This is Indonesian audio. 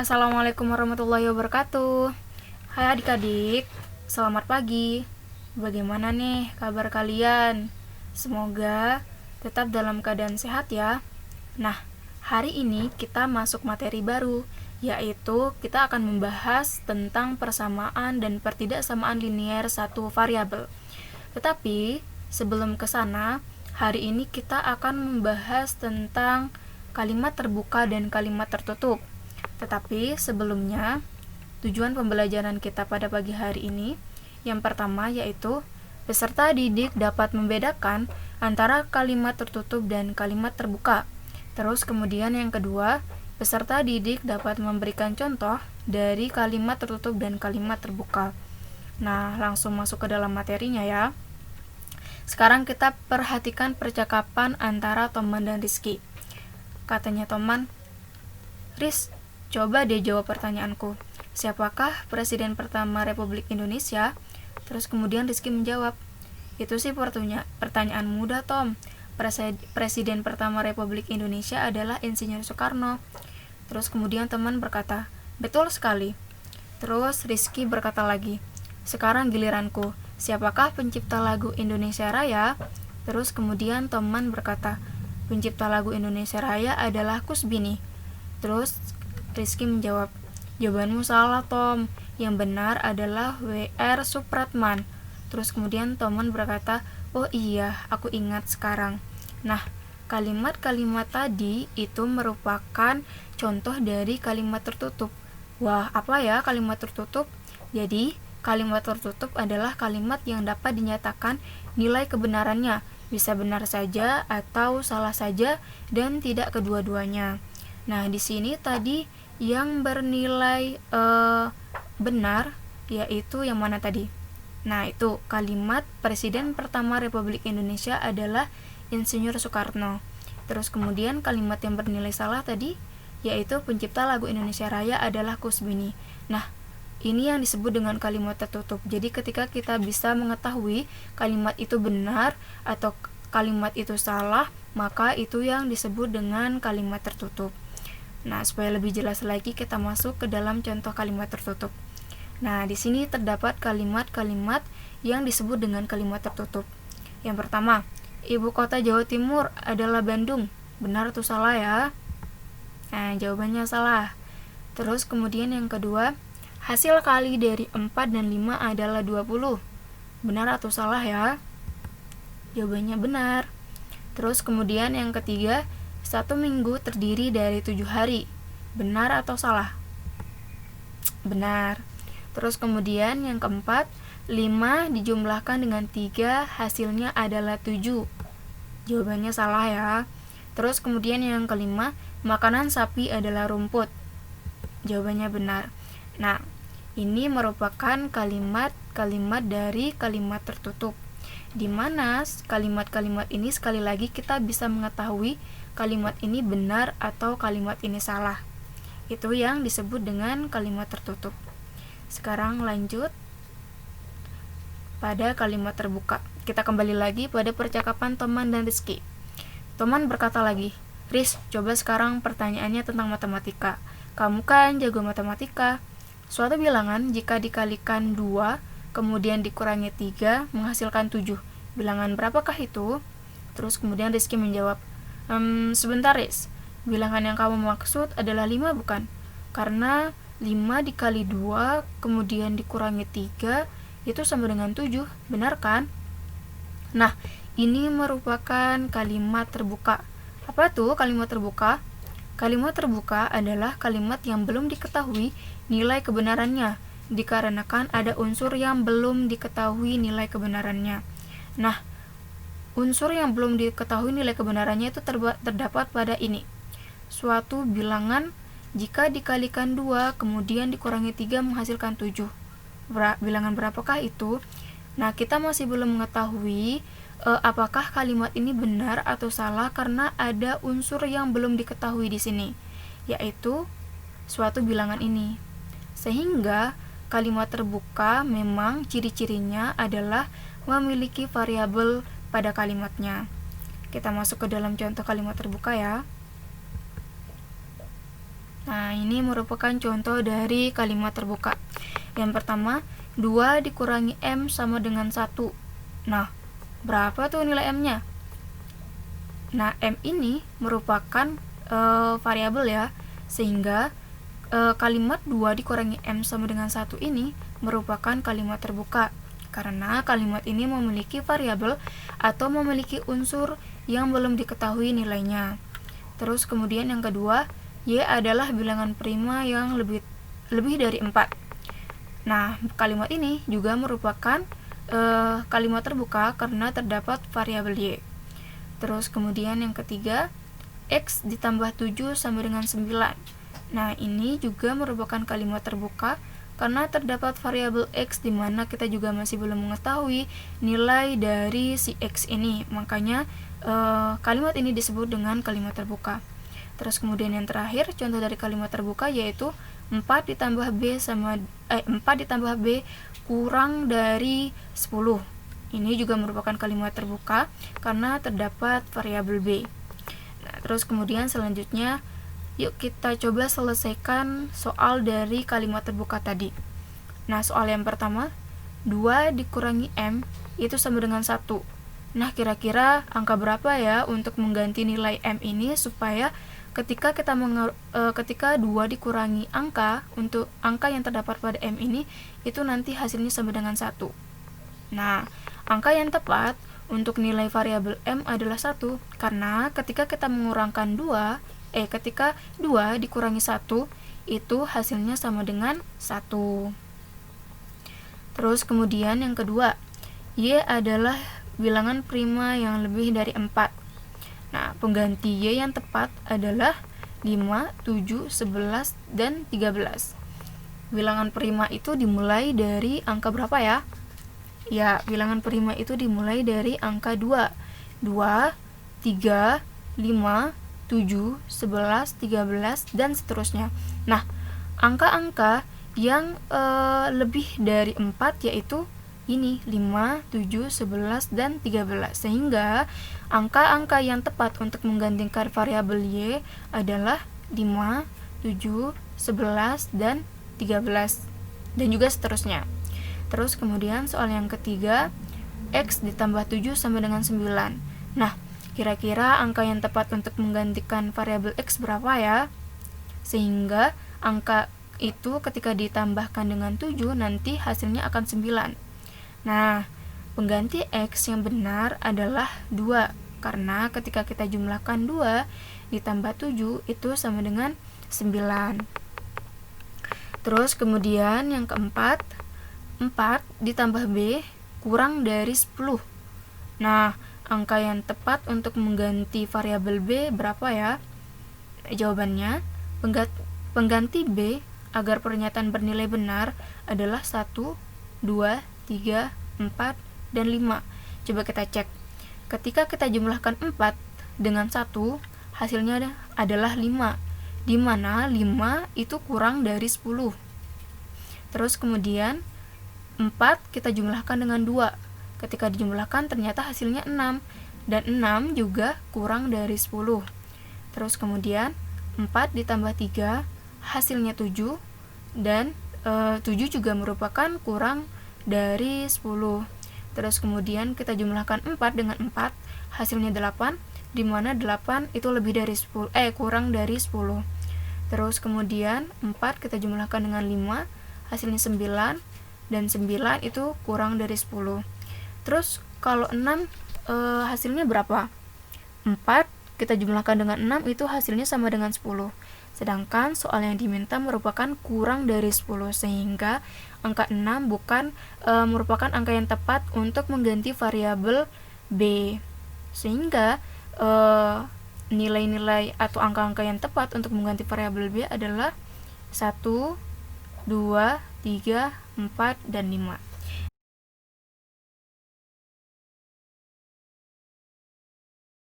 Assalamualaikum warahmatullahi wabarakatuh. Hai adik-adik, selamat pagi. Bagaimana nih kabar kalian? Semoga tetap dalam keadaan sehat ya. Nah, hari ini kita masuk materi baru, yaitu kita akan membahas tentang persamaan dan pertidaksamaan linier satu variabel. Tetapi sebelum ke sana, hari ini kita akan membahas tentang kalimat terbuka dan kalimat tertutup. Tetapi sebelumnya, tujuan pembelajaran kita pada pagi hari ini yang pertama yaitu peserta didik dapat membedakan antara kalimat tertutup dan kalimat terbuka. Terus kemudian yang kedua, peserta didik dapat memberikan contoh dari kalimat tertutup dan kalimat terbuka. Nah, langsung masuk ke dalam materinya ya. Sekarang kita perhatikan percakapan antara Toman dan Rizky. Katanya Toman, "Riz, coba deh jawab pertanyaanku. Siapakah Presiden pertama Republik Indonesia?" Terus kemudian Rizky menjawab, "Itu sih pertanyaan mudah, Tom. Presiden pertama Republik Indonesia adalah Insinyur Soekarno." Terus kemudian teman berkata, "Betul sekali." Terus Rizky berkata lagi, "Sekarang giliranku. Siapakah pencipta lagu Indonesia Raya?" Terus kemudian teman berkata, "Pencipta lagu Indonesia Raya adalah Kusbini." Terus Rizky menjawab, "Jawabanmu salah, Tom. Yang benar adalah W.R. Supratman." Terus kemudian teman berkata, "Oh iya, aku ingat sekarang." Nah, kalimat-kalimat tadi itu merupakan contoh dari kalimat tertutup. Wah, apa ya kalimat tertutup? Jadi, kalimat tertutup adalah kalimat yang dapat dinyatakan nilai kebenarannya, bisa benar saja atau salah saja dan tidak kedua-duanya. Nah, di sini tadi yang bernilai benar yaitu yang mana tadi? Nah, itu kalimat Presiden pertama Republik Indonesia adalah Insinyur Soekarno. Terus kemudian kalimat yang bernilai salah tadi yaitu pencipta lagu Indonesia Raya adalah Kusbini. Nah, ini yang disebut dengan kalimat tertutup. Jadi ketika kita bisa mengetahui kalimat itu benar atau kalimat itu salah, maka itu yang disebut dengan kalimat tertutup. Nah, supaya lebih jelas lagi kita masuk ke dalam contoh kalimat tertutup. Nah, di sini terdapat kalimat-kalimat yang disebut dengan kalimat tertutup. Yang pertama, ibu kota Jawa Timur adalah Bandung. Benar atau salah ya? Nah, jawabannya salah. Terus kemudian yang kedua, hasil kali dari 4 dan 5 adalah 20. Benar atau salah ya? Jawabannya benar. Terus kemudian yang ketiga, 1 minggu terdiri dari 7 hari. Benar atau salah? Benar. Terus kemudian yang keempat, 5 dijumlahkan dengan 3 hasilnya adalah 7. Jawabannya salah ya. Terus kemudian yang kelima, makanan sapi adalah rumput. Jawabannya benar. Nah, ini merupakan kalimat-kalimat dari kalimat tertutup, di mana kalimat-kalimat ini sekali lagi kita bisa mengetahui kalimat ini benar atau kalimat ini salah. Itu yang disebut dengan kalimat tertutup. Sekarang lanjut pada kalimat terbuka. Kita kembali lagi pada percakapan Toman dan Rizky. Toman berkata lagi, "Riz, coba sekarang pertanyaannya tentang matematika. Kamu kan jago matematika. Suatu bilangan jika dikalikan 2, kemudian dikurangi 3, menghasilkan 7. Bilangan berapakah itu?" Terus kemudian Rizky menjawab, "Sebentar Riz, bilangan yang kamu maksud adalah 5 bukan? Karena 5 dikali 2, kemudian dikurangi 3, itu sama dengan 7, benar kan?" Nah, ini merupakan kalimat terbuka. Apa tuh kalimat terbuka? Kalimat terbuka adalah kalimat yang belum diketahui nilai kebenarannya, dikarenakan ada unsur yang belum diketahui nilai kebenarannya. Nah, unsur yang belum diketahui nilai kebenarannya itu terdapat pada ini. Suatu bilangan jika dikalikan 2, kemudian dikurangi 3 menghasilkan 7. Bilangan berapakah itu? Nah, kita masih belum mengetahui apakah kalimat ini benar atau salah karena ada unsur yang belum diketahui di sini, yaitu suatu bilangan ini. Sehingga kalimat terbuka memang ciri-cirinya adalah memiliki variabel pada kalimatnya. Kita masuk ke dalam contoh kalimat terbuka ya. Nah, ini merupakan contoh dari kalimat terbuka. Yang pertama, 2 dikurangi M sama dengan 1. Nah, berapa tuh nilai M-nya? Nah, M ini merupakan variabel ya, sehingga kalimat 2 dikurangi M sama dengan 1 ini merupakan kalimat terbuka, karena kalimat ini memiliki variabel atau memiliki unsur yang belum diketahui nilainya. Terus kemudian yang kedua, Y adalah bilangan prima yang lebih dari 4. Nah, kalimat ini juga merupakan kalimat terbuka karena terdapat variabel Y. Terus kemudian yang ketiga, X ditambah 7 sama dengan 9. Nah, ini juga merupakan kalimat terbuka karena terdapat variabel X di mana kita juga masih belum mengetahui nilai dari si X ini. Makanya kalimat ini disebut dengan kalimat terbuka. Terus kemudian yang terakhir, contoh dari kalimat terbuka yaitu 4 ditambah B kurang dari 10. Ini juga merupakan kalimat terbuka karena terdapat variabel B. Nah, terus kemudian selanjutnya, yuk kita coba selesaikan soal dari kalimat terbuka tadi. Nah, soal yang pertama, 2 dikurangi M itu sama dengan 1. Nah, kira-kira angka berapa ya untuk mengganti nilai M ini supaya ketika 2 dikurangi angka, untuk angka yang terdapat pada M ini, itu nanti hasilnya sama dengan 1. Nah, angka yang tepat untuk nilai variabel M adalah 1, karena ketika kita mengurangkan 2 dikurangi 1, itu hasilnya sama dengan 1. Terus kemudian yang kedua, Y adalah bilangan prima yang lebih dari 4. Nah, pengganti Y yang tepat adalah 5, 7, 11, dan 13. Bilangan prima itu dimulai dari angka berapa ya? Ya, bilangan prima itu dimulai dari angka 2. 2, 3, 5, 7, 11, 13, dan seterusnya. Nah, angka-angka yang lebih dari 4 yaitu ini 5, 7, 11, dan 13. Sehingga angka-angka yang tepat untuk menggantikan variabel Y adalah 5, 7, 11, dan 13, dan juga seterusnya. Terus kemudian soal yang ketiga, X ditambah 7 sama dengan 9. Nah, kira-kira angka yang tepat untuk menggantikan variabel X berapa ya? Sehingga angka itu ketika ditambahkan dengan 7 nanti hasilnya akan 9. Nah, pengganti X yang benar adalah 2, karena ketika kita jumlahkan 2 ditambah 7 itu sama dengan 9. Terus kemudian yang keempat, 4 ditambah B kurang dari 10. Nah, angka yang tepat untuk mengganti variabel B berapa ya? Jawabannya, pengganti B agar pernyataan bernilai benar adalah 1, 2, 3, 4, dan 5. Coba kita cek. Ketika kita jumlahkan 4 dengan 1, hasilnya adalah 5, di mana 5 itu kurang dari 10. Terus kemudian 4 kita jumlahkan dengan 2. Ketika dijumlahkan ternyata hasilnya 6, dan 6 juga kurang dari 10. Terus kemudian 4 ditambah 3 hasilnya 7, dan 7 juga merupakan kurang dari 10. Terus kemudian kita jumlahkan 4 dengan 4, hasilnya 8, di mana 8 itu lebih dari 10, kurang dari 10. Terus kemudian 4 kita jumlahkan dengan 5, hasilnya 9, dan 9 itu kurang dari 10. Terus kalau 6 hasilnya berapa? 4 kita jumlahkan dengan 6 itu hasilnya sama dengan 10. Sedangkan soal yang diminta merupakan kurang dari 10, sehingga angka 6 bukan merupakan angka yang tepat untuk mengganti variabel B. Sehingga nilai-nilai atau angka-angka yang tepat untuk mengganti variabel B adalah 1, 2, 3, 4, dan 5.